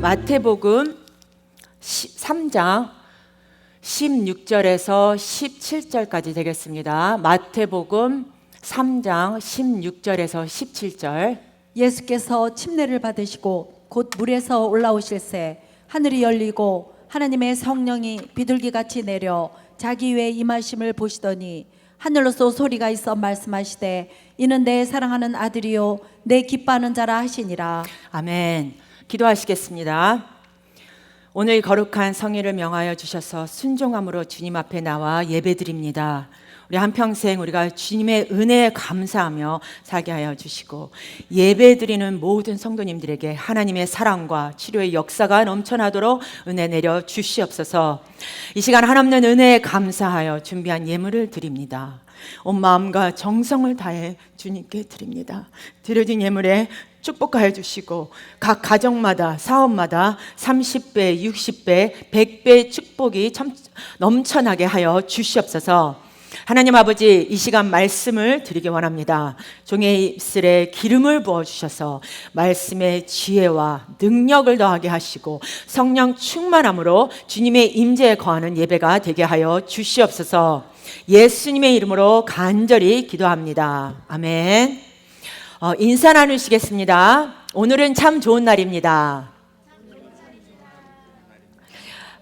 마태복음 3장 16절에서 17절까지 되겠습니다. 마태복음 3장 16절에서 17절. 예수께서 침례를 받으시고 곧 물에서 올라오실새 하늘이 열리고 하나님의 성령이 비둘기같이 내려 자기 위에 임하심을 보시더니 하늘로서 소리가 있어 말씀하시되 이는 내 사랑하는 아들이요 내 기뻐하는 자라 하시니라. 아멘. 기도하시겠습니다. 오늘 거룩한 성의를 명하여 주셔서 순종함으로 주님 앞에 나와 예배드립니다. 우리 한평생 우리가 주님의 은혜에 감사하며 살게 하여 주시고, 예배드리는 모든 성도님들에게 하나님의 사랑과 치료의 역사가 넘쳐나도록 은혜 내려 주시옵소서. 이 시간 한없는 은혜에 감사하여 준비한 예물을 드립니다. 온 마음과 정성을 다해 주님께 드립니다. 드려진 예물에 축복하여 주시고 각 가정마다 사업마다 30배, 60배, 100배 축복이 넘쳐나게 하여 주시옵소서. 하나님 아버지, 이 시간 말씀을 드리기 원합니다. 종의 입술에 기름을 부어주셔서 말씀의 지혜와 능력을 더하게 하시고 성령 충만함으로 주님의 임재에 거하는 예배가 되게 하여 주시옵소서. 예수님의 이름으로 간절히 기도합니다. 아멘. 인사 나누시겠습니다. 오늘은 참 좋은 날입니다.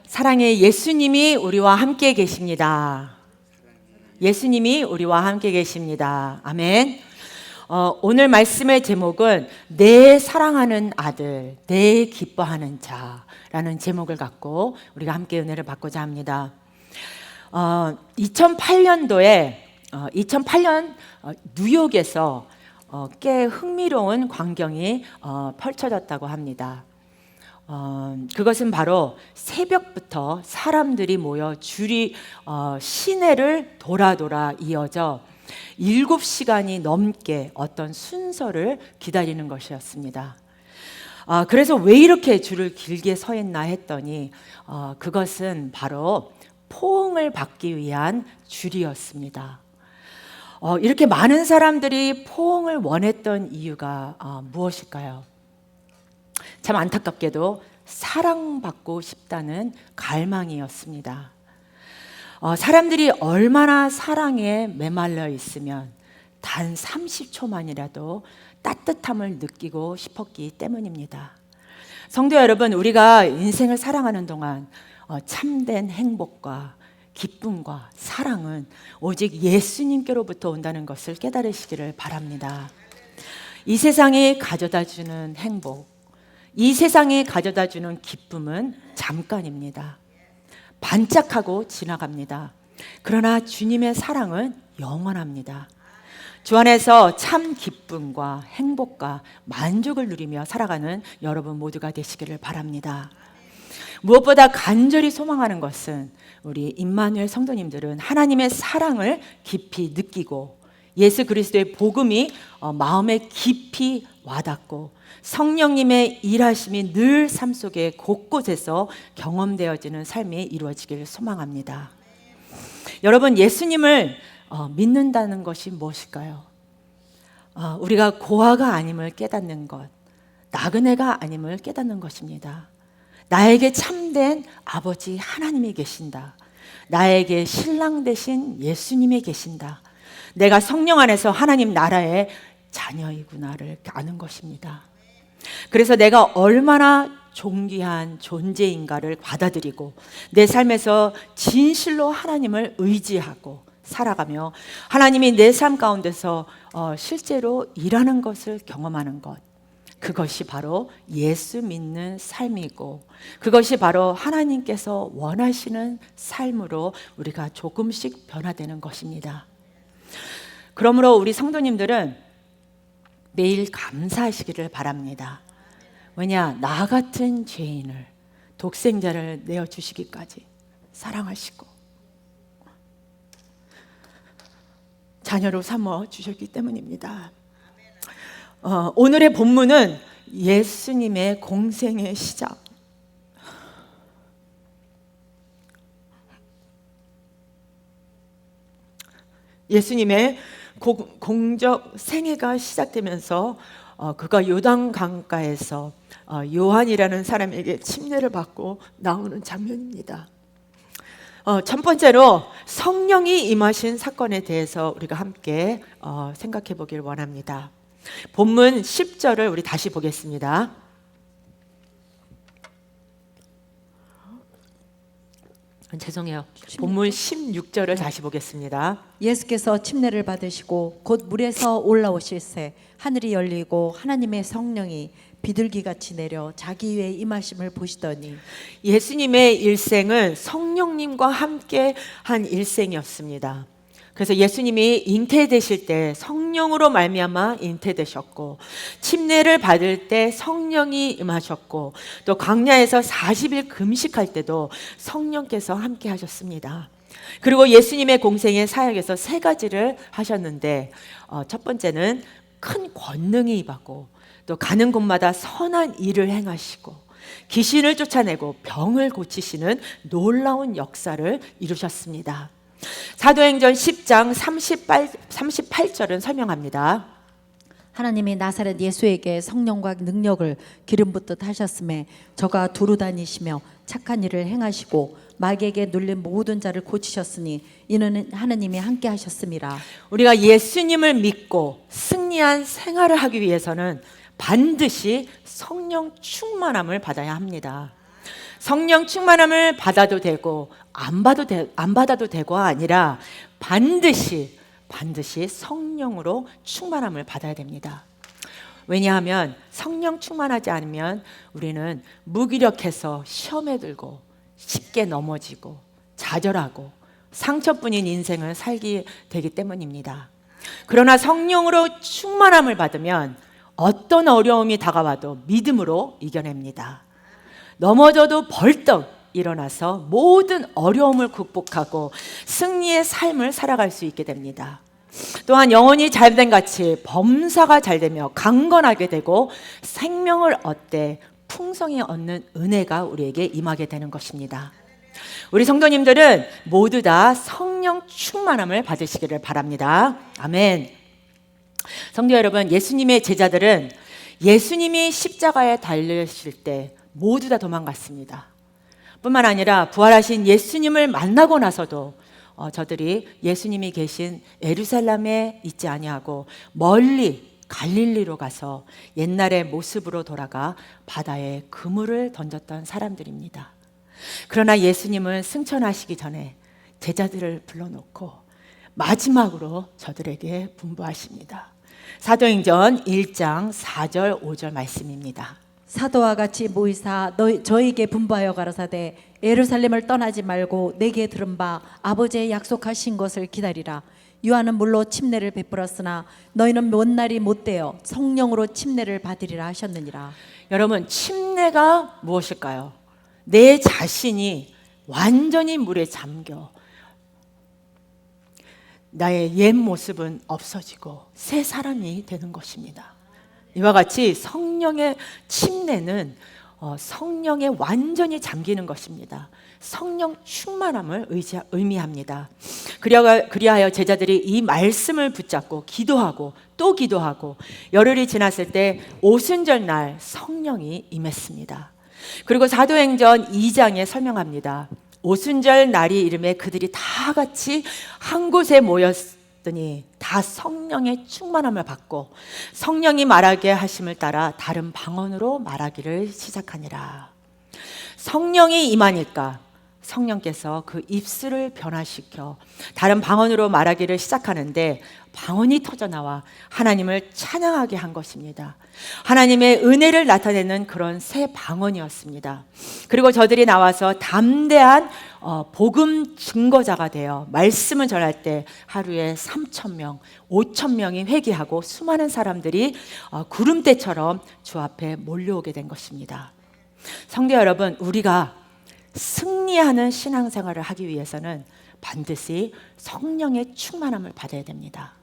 사랑의 예수님이 우리와 함께 계십니다. 예수님이 우리와 함께 계십니다. 아멘. 오늘 말씀의 제목은 내 사랑하는 아들, 내 기뻐하는 자라는 제목을 갖고 우리가 함께 은혜를 받고자 합니다. 2008년도에 2008년 뉴욕에서 꽤 흥미로운 광경이 펼쳐졌다고 합니다. 그것은 바로 새벽부터 사람들이 모여 줄이 시내를 돌아 이어져 7시간이 넘게 어떤 순서를 기다리는 것이었습니다. 그래서 왜 이렇게 줄을 길게 서 있나 했더니 그것은 바로 포옹을 받기 위한 줄이었습니다. 이렇게 많은 사람들이 포옹을 원했던 이유가 무엇일까요? 참 안타깝게도 사랑받고 싶다는 갈망이었습니다. 사람들이 얼마나 사랑에 메말라 있으면 단 30초만이라도 따뜻함을 느끼고 싶었기 때문입니다. 성도 여러분, 우리가 인생을 살아가는 동안 참된 행복과 기쁨과 사랑은 오직 예수님께로부터 온다는 것을 깨달으시기를 바랍니다. 이 세상이 가져다주는 행복, 이 세상이 가져다주는 기쁨은 잠깐입니다. 반짝하고 지나갑니다. 그러나 주님의 사랑은 영원합니다. 주 안에서 참 기쁨과 행복과 만족을 누리며 살아가는 여러분 모두가 되시기를 바랍니다. 무엇보다 간절히 소망하는 것은 우리 임마누엘 성도님들은 하나님의 사랑을 깊이 느끼고 예수 그리스도의 복음이 마음에 깊이 와닿고 성령님의 일하심이 늘 삶 속에 곳곳에서 경험되어지는 삶이 이루어지기를 소망합니다. 여러분, 예수님을 믿는다는 것이 무엇일까요? 우리가 고아가 아님을 깨닫는 것, 나그네가 아님을 깨닫는 것입니다. 나에게 참된 아버지 하나님이 계신다. 나에게 신랑 되신 예수님이 계신다. 내가 성령 안에서 하나님 나라의 자녀이구나를 아는 것입니다. 그래서 내가 얼마나 존귀한 존재인가를 받아들이고 내 삶에서 진실로 하나님을 의지하고 살아가며 하나님이 내 삶 가운데서 실제로 일하는 것을 경험하는 것, 그것이 바로 예수 믿는 삶이고 그것이 바로 하나님께서 원하시는 삶으로 우리가 조금씩 변화되는 것입니다. 그러므로 우리 성도님들은 매일 감사하시기를 바랍니다. 왜냐, 나 같은 죄인을 독생자를 내어주시기까지 사랑하시고 자녀로 삼어 주셨기 때문입니다. 오늘의 본문은 예수님의 공생의 시작, 예수님의 공적 생애가 시작되면서 그가 요단 강가에서 요한이라는 사람에게 침례를 받고 나오는 장면입니다. 첫 번째로 성령이 임하신 사건에 대해서 우리가 함께 생각해 보길 원합니다. 본문 10절을 우리 다시 보겠습니다. 죄송해요. 본문 16절을 다시 보겠습니다. 예수께서 침례를 받으시고 곧 물에서 올라오실새 하늘이 열리고 하나님의 성령이 비둘기같이 내려 자기 위에 임하심을 보시더니. 예수님의 일생은 성령님과 함께 한 일생이었습니다. 그래서 예수님이 잉태되실 때 성령으로 말미암아 잉태되셨고, 침례를 받을 때 성령이 임하셨고, 또 광야에서 40일 금식할 때도 성령께서 함께 하셨습니다. 그리고 예수님의 공생의 사역에서 세 가지를 하셨는데, 첫 번째는 큰 권능이 임하고, 또 가는 곳마다 선한 일을 행하시고, 귀신을 쫓아내고 병을 고치시는 놀라운 역사를 이루셨습니다. 사도행전 10장 38절은 설명합니다. 하나님이 나사렛 예수에게 성령과 능력을 기름 붓듯 하셨음에 저가 두루 다니시며 착한 일을 행하시고 마귀에게 눌린 모든 자를 고치셨으니 이는 하나님이 함께 하셨음이라. 우리가 예수님을 믿고 승리한 생활을 하기 위해서는 반드시 성령 충만함을 받아야 합니다. 성령 충만함을 받아도 되고 안 받아도 되고가 아니라 반드시 성령으로 충만함을 받아야 됩니다. 왜냐하면 성령 충만하지 않으면 우리는 무기력해서 시험에 들고 쉽게 넘어지고 좌절하고 상처뿐인 인생을 살게 되기 때문입니다. 그러나 성령으로 충만함을 받으면 어떤 어려움이 다가와도 믿음으로 이겨냅니다. 넘어져도 벌떡 일어나서 모든 어려움을 극복하고 승리의 삶을 살아갈 수 있게 됩니다. 또한 영혼이 잘된 같이 범사가 잘되며 강건하게 되고 생명을 얻되 풍성히 얻는 은혜가 우리에게 임하게 되는 것입니다. 우리 성도님들은 모두 다 성령 충만함을 받으시기를 바랍니다. 아멘. 성도 여러분, 예수님의 제자들은 예수님이 십자가에 달리실 때 모두 다 도망갔습니다. 뿐만 아니라 부활하신 예수님을 만나고 나서도 저들이 예수님이 계신 예루살렘에 있지 아니하고 멀리 갈릴리로 가서 옛날의 모습으로 돌아가 바다에 그물을 던졌던 사람들입니다. 그러나 예수님은 승천하시기 전에 제자들을 불러놓고 마지막으로 저들에게 분부하십니다. 사도행전 1장 4절 5절 말씀입니다. 사도와 같이 모이사 저에게 분부하여 가라사대 예루살렘을 떠나지 말고 내게 들은 바 아버지의 약속하신 것을 기다리라. 요한은 물로 침례를 베풀었으나 너희는 몇 날이 못되어 성령으로 침례를 받으리라 하셨느니라. 여러분, 침례가 무엇일까요? 내 자신이 완전히 물에 잠겨 나의 옛 모습은 없어지고 새 사람이 되는 것입니다. 이와 같이 성령의 침례는 성령에 완전히 잠기는 것입니다. 성령 충만함을 의미합니다. 그리하여 제자들이 이 말씀을 붙잡고 기도하고 또 기도하고 열흘이 지났을 때 오순절 날 성령이 임했습니다. 그리고 사도행전 2장에 설명합니다. 오순절 날이 이름에 그들이 다 같이 한 곳에 모였더니 다 성령의 충만함을 받고 성령이 말하게 하심을 따라 다른 방언으로 말하기를 시작하니라. 성령이 임하니까 성령께서 그 입술을 변화시켜 다른 방언으로 말하기를 시작하는데 방언이 터져나와 하나님을 찬양하게 한 것입니다. 하나님의 은혜를 나타내는 그런 새 방언이었습니다. 그리고 저들이 나와서 담대한 복음 증거자가 되어 말씀을 전할 때 하루에 3,000명, 5,000명이 회개하고 수많은 사람들이 구름대처럼 주 앞에 몰려오게 된 것입니다. 성도 여러분, 우리가 승리하는 신앙생활을 하기 위해서는 반드시 성령의 충만함을 받아야 됩니다.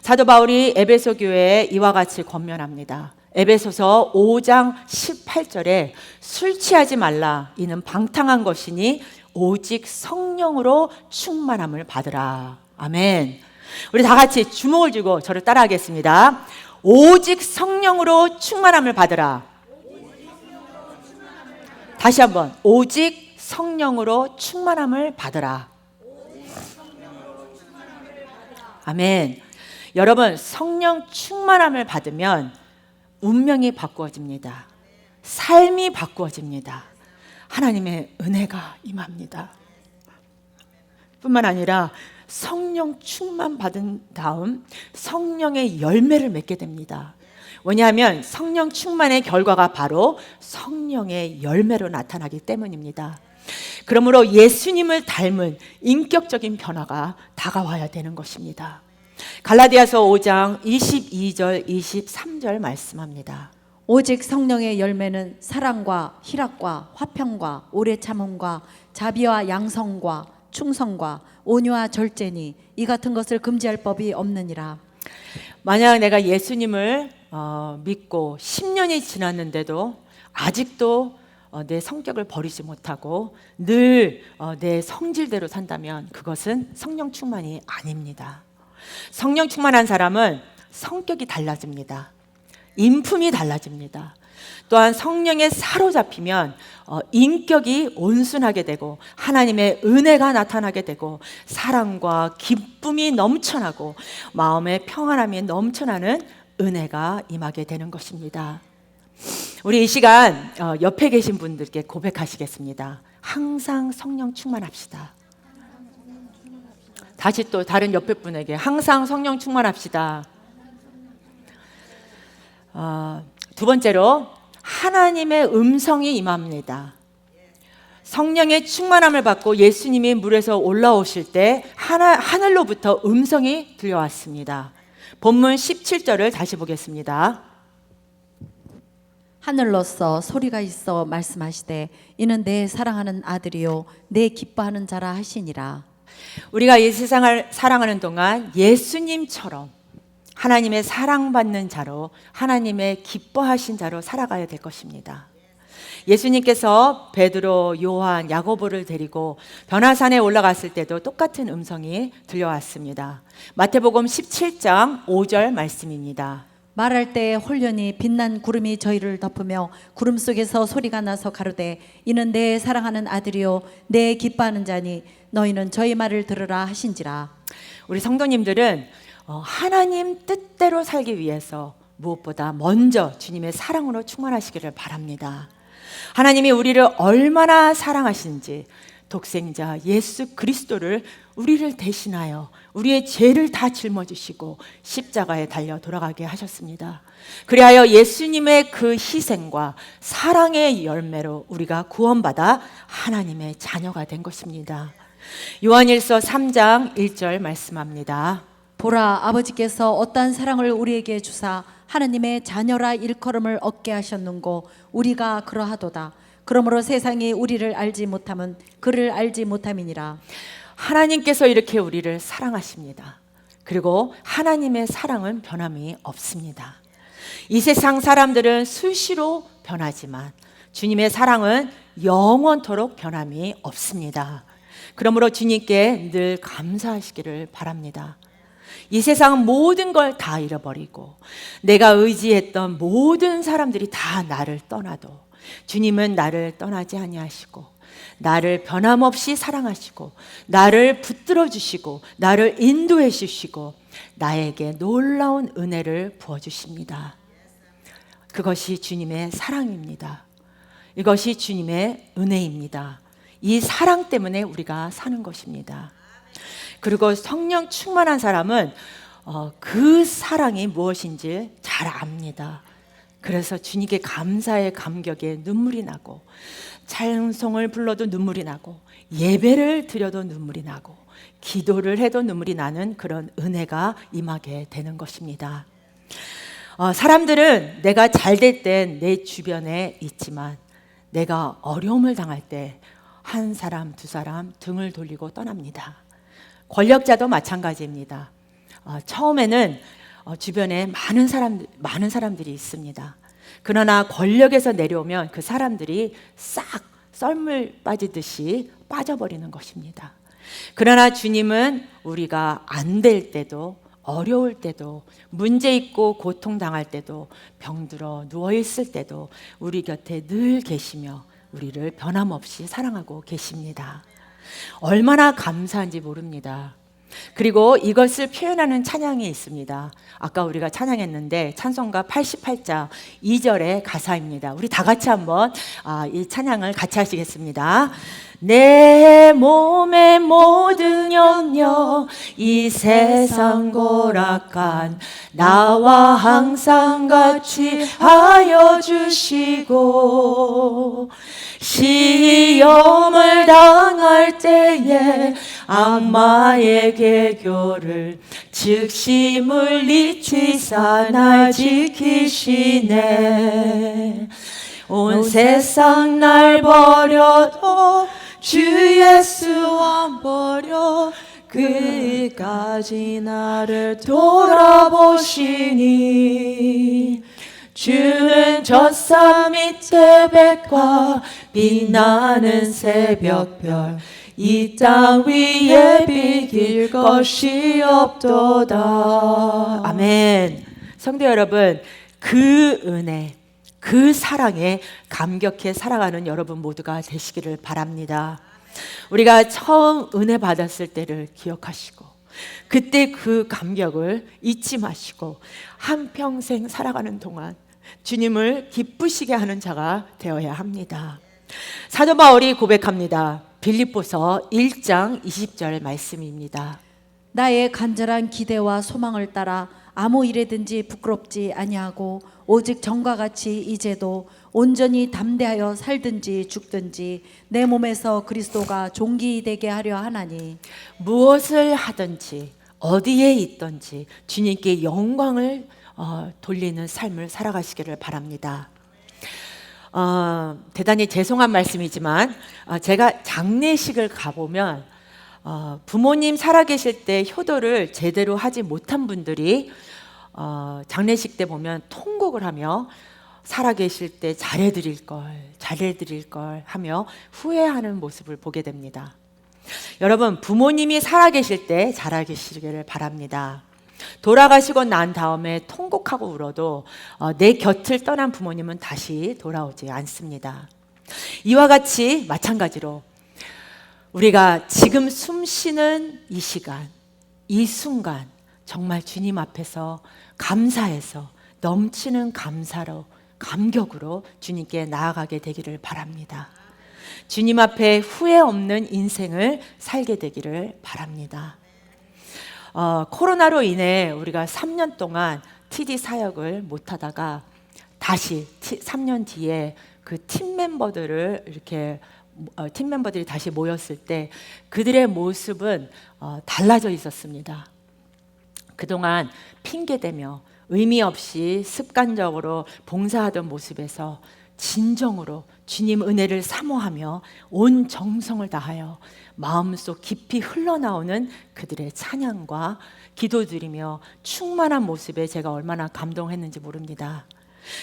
사도 바울이 에베소 교회에 이와 같이 권면합니다. 에베소서 5장 18절에 술 취하지 말라 이는 방탕한 것이니 오직 성령으로 충만함을 받으라. 아멘. 우리 다 같이 주목을 주고 저를 따라하겠습니다. 오직 성령으로 충만함을 받으라. 다시 한번, 오직 성령으로 충만함을 받으라. 아멘. 여러분, 성령 충만함을 받으면 운명이 바꾸어집니다. 삶이 바꾸어집니다. 하나님의 은혜가 임합니다. 뿐만 아니라 성령 충만 받은 다음 성령의 열매를 맺게 됩니다. 왜냐하면 성령 충만의 결과가 바로 성령의 열매로 나타나기 때문입니다. 그러므로 예수님을 닮은 인격적인 변화가 다가와야 되는 것입니다. 갈라디아서 5장 22절 23절 말씀합니다. 오직 성령의 열매는 사랑과 희락과 화평과 오래 참음과 자비와 양성과 충성과 온유와 절제니 이 같은 것을 금지할 법이 없느니라. 만약 내가 예수님을 믿고 10년이 지났는데도 아직도 내 성격을 버리지 못하고 늘 내 성질대로 산다면 그것은 성령 충만이 아닙니다. 성령 충만한 사람은 성격이 달라집니다. 인품이 달라집니다. 또한 성령에 사로잡히면 인격이 온순하게 되고 하나님의 은혜가 나타나게 되고 사랑과 기쁨이 넘쳐나고 마음의 평안함이 넘쳐나는 은혜가 임하게 되는 것입니다. 우리 이 시간 옆에 계신 분들께 고백하시겠습니다. 항상 성령 충만합시다. 다시 또 다른 옆에 분에게 항상 성령 충만합시다. 두 번째로 하나님의 음성이 임합니다. 성령의 충만함을 받고 예수님이 물에서 올라오실 때 하늘로부터 음성이 들려왔습니다. 본문 17절을 다시 보겠습니다. 하늘로서 소리가 있어 말씀하시되 이는 내 사랑하는 아들이요 내 기뻐하는 자라 하시니라. 우리가 이 세상을 살아가는 동안 예수님처럼 하나님의 사랑받는 자로 하나님의 기뻐하신 자로 살아가야 될 것입니다. 예수님께서 베드로, 요한, 야고보를 데리고 변화산에 올라갔을 때도 똑같은 음성이 들려왔습니다. 마태복음 17장 5절 말씀입니다. 말할 때 홀련히 빛난 구름이 저희를 덮으며 구름 속에서 소리가 나서 가로되 이는 내 사랑하는 아들이요 내 기뻐하는 자니 너희는 저희 말을 들으라 하신지라. 우리 성도님들은 하나님 뜻대로 살기 위해서 무엇보다 먼저 주님의 사랑으로 충만하시기를 바랍니다. 하나님이 우리를 얼마나 사랑하신지 독생자 예수 그리스도를 우리를 대신하여 우리의 죄를 다 짊어지시고 십자가에 달려 돌아가게 하셨습니다. 그리하여 예수님의 그 희생과 사랑의 열매로 우리가 구원받아 하나님의 자녀가 된 것입니다. 요한일서 3장 1절 말씀합니다. 보라 아버지께서 어떠한 사랑을 우리에게 주사 하나님의 자녀라 일컬음을 얻게 하셨는고 우리가 그러하도다. 그러므로 세상이 우리를 알지 못함은 그를 알지 못함이니라. 하나님께서 이렇게 우리를 사랑하십니다. 그리고 하나님의 사랑은 변함이 없습니다. 이 세상 사람들은 수시로 변하지만 주님의 사랑은 영원토록 변함이 없습니다. 그러므로 주님께 늘 감사하시기를 바랍니다. 이 세상 모든 걸 다 잃어버리고 내가 의지했던 모든 사람들이 다 나를 떠나도 주님은 나를 떠나지 아니하시고 나를 변함없이 사랑하시고 나를 붙들어 주시고 나를 인도해 주시고 나에게 놀라운 은혜를 부어주십니다. 그것이 주님의 사랑입니다. 이것이 주님의 은혜입니다. 이 사랑 때문에 우리가 사는 것입니다. 그리고 성령 충만한 사람은 그 사랑이 무엇인지 잘 압니다. 그래서 주님께 감사의 감격에 눈물이 나고 찬송을 불러도 눈물이 나고 예배를 드려도 눈물이 나고 기도를 해도 눈물이 나는 그런 은혜가 임하게 되는 것입니다. 사람들은 내가 잘 될 땐 내 주변에 있지만 내가 어려움을 당할 때 한 사람, 두 사람 등을 돌리고 떠납니다. 권력자도 마찬가지입니다. 처음에는 주변에 많은 사람들이 있습니다. 그러나 권력에서 내려오면 그 사람들이 싹 썰물 빠지듯이 빠져버리는 것입니다. 그러나 주님은 우리가 안 될 때도, 어려울 때도, 문제 있고 고통당할 때도, 병들어 누워있을 때도 우리 곁에 늘 계시며 우리를 변함없이 사랑하고 계십니다. 얼마나 감사한지 모릅니다. 그리고 이것을 표현하는 찬양이 있습니다. 아까 우리가 찬양했는데 찬송가 88장 2절의 가사입니다. 우리 다 같이 한번 이 찬양을 같이 하시겠습니다. 내 몸의 모든 영역 이 세상 고락한 나와 항상 같이 하여 주시고 시험을 당할 때에 악마의 계교를 즉시 물리치사 날 지키시네. 온 세상 날 버려도 주 예수 안 버려 끝까지 나를 돌아보시니 주는 젖산 밑에 백과 빛나는 새벽별 이 땅 위에 비길 것이 없도다. 아멘. 성도 여러분, 그 은혜, 그 사랑에 감격해 살아가는 여러분 모두가 되시기를 바랍니다. 우리가 처음 은혜 받았을 때를 기억하시고 그때 그 감격을 잊지 마시고 한평생 살아가는 동안 주님을 기쁘시게 하는 자가 되어야 합니다. 사도 바울이 고백합니다. 빌립보서 1장 20절 말씀입니다. 나의 간절한 기대와 소망을 따라 아무 일에든지 부끄럽지 아니하고 오직 전과 같이 이제도 온전히 담대하여 살든지 죽든지 내 몸에서 그리스도가 존귀되게 하려 하나니 무엇을 하든지 어디에 있든지 주님께 영광을 돌리는 삶을 살아가시기를 바랍니다. 대단히 죄송한 말씀이지만 제가 장례식을 가보면 부모님 살아계실 때 효도를 제대로 하지 못한 분들이 장례식 때 보면 통곡을 하며 살아계실 때 잘해드릴 걸 하며 후회하는 모습을 보게 됩니다. 여러분, 부모님이 살아계실 때 살아계시기를 바랍니다. 돌아가시고 난 다음에 통곡하고 울어도 내 곁을 떠난 부모님은 다시 돌아오지 않습니다. 이와 같이 마찬가지로 우리가 지금 숨 쉬는 이 시간, 이 순간 정말 주님 앞에서 감사해서 넘치는 감사로, 감격으로 주님께 나아가게 되기를 바랍니다. 주님 앞에 후회 없는 인생을 살게 되기를 바랍니다. 코로나로 인해 우리가 3년 동안 TD 사역을 못하다가 다시 3년 뒤에 그 팀 멤버들이 다시 모였을 때 그들의 모습은 달라져 있었습니다. 그동안 핑계대며 의미 없이 습관적으로 봉사하던 모습에서 진정으로 주님 은혜를 사모하며 온 정성을 다하여 마음속 깊이 흘러나오는 그들의 찬양과 기도드리며 충만한 모습에 제가 얼마나 감동했는지 모릅니다.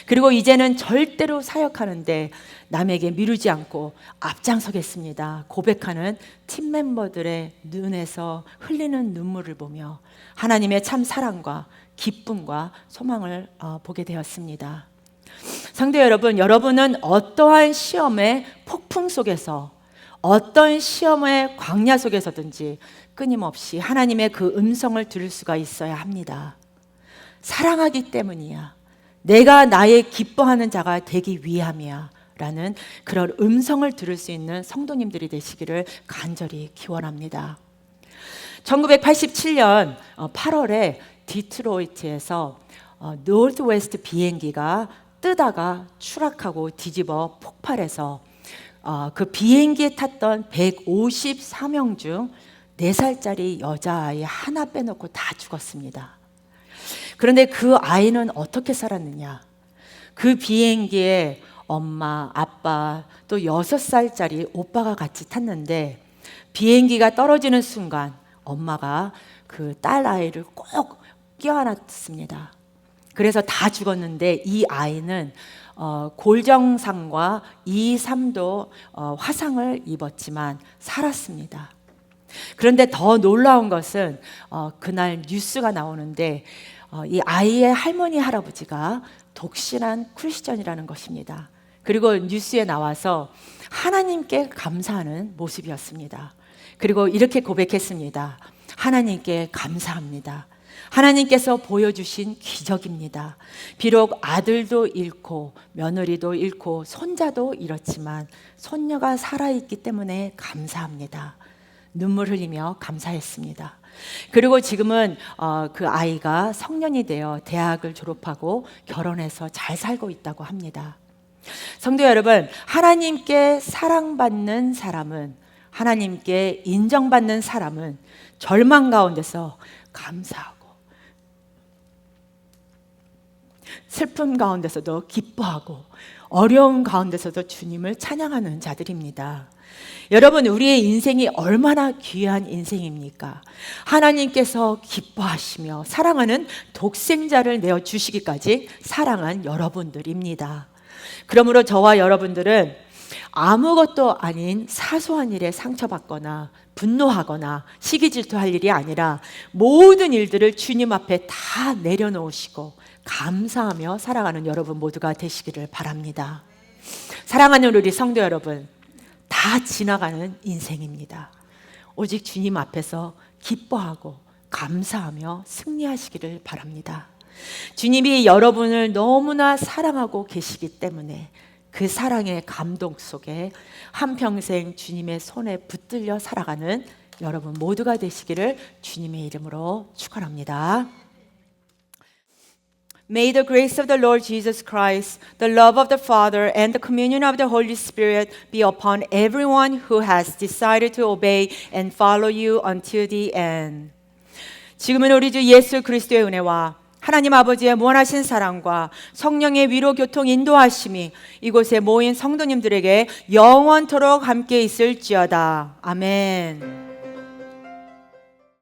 그리고 이제는 절대로 사역하는데 남에게 미루지 않고 앞장서겠습니다 고백하는 팀 멤버들의 눈에서 흘리는 눈물을 보며 하나님의 참 사랑과 기쁨과 소망을 보게 되었습니다. 성도 여러분, 여러분은 어떠한 시험의 폭풍 속에서 어떤 시험의 광야 속에서든지 끊임없이 하나님의 그 음성을 들을 수가 있어야 합니다. 사랑하기 때문이야. 내가 나의 기뻐하는 자가 되기 위함이야 라는 그런 음성을 들을 수 있는 성도님들이 되시기를 간절히 기원합니다. 1987년 8월에 디트로이트에서 노스웨스트 비행기가 뜨다가 추락하고 뒤집어 폭발해서 그 비행기에 탔던 154명 중 4살짜리 여자아이 하나 빼놓고 다 죽었습니다. 그런데 그 아이는 어떻게 살았느냐? 그 비행기에 엄마, 아빠, 또 6살짜리 오빠가 같이 탔는데 비행기가 떨어지는 순간 엄마가 그 딸 아이를 꼭 껴안았습니다. 그래서 다 죽었는데 이 아이는 골정상과 2, 3도 화상을 입었지만 살았습니다. 그런데 더 놀라운 것은 그날 뉴스가 나오는데 이 아이의 할머니 할아버지가 독실한 크리스천이라는 것입니다. 그리고 뉴스에 나와서 하나님께 감사하는 모습이었습니다. 그리고 이렇게 고백했습니다. 하나님께 감사합니다. 하나님께서 보여주신 기적입니다. 비록 아들도 잃고 며느리도 잃고 손자도 잃었지만 손녀가 살아있기 때문에 감사합니다. 눈물 흘리며 감사했습니다. 그리고 지금은 그 아이가 성년이 되어 대학을 졸업하고 결혼해서 잘 살고 있다고 합니다. 성도 여러분, 하나님께 사랑받는 사람은, 하나님께 인정받는 사람은 절망 가운데서 감사하고 슬픔 가운데서도 기뻐하고 어려움 가운데서도 주님을 찬양하는 자들입니다. 여러분, 우리의 인생이 얼마나 귀한 인생입니까? 하나님께서 기뻐하시며 사랑하는 독생자를 내어주시기까지 사랑한 여러분들입니다. 그러므로 저와 여러분들은 아무것도 아닌 사소한 일에 상처받거나 분노하거나 시기질투할 일이 아니라 모든 일들을 주님 앞에 다 내려놓으시고 감사하며 살아가는 여러분 모두가 되시기를 바랍니다. 사랑하는 우리 성도 여러분, 다 지나가는 인생입니다. 오직 주님 앞에서 기뻐하고 감사하며 승리하시기를 바랍니다. 주님이 여러분을 너무나 사랑하고 계시기 때문에 그 사랑의 감동 속에 한평생 주님의 손에 붙들려 살아가는 여러분 모두가 되시기를 주님의 이름으로 축원합니다. May the grace of the Lord Jesus Christ, the love of the Father, and the communion of the Holy Spirit be upon everyone who has decided to obey and follow you until the end. 지금은 우리 주 예수 그리스도의 은혜와 하나님 아버지의 무한하신 사랑과 성령의 위로 교통 인도하심이 이곳에 모인 성도님들에게 영원토록 함께 있을지어다. 아멘.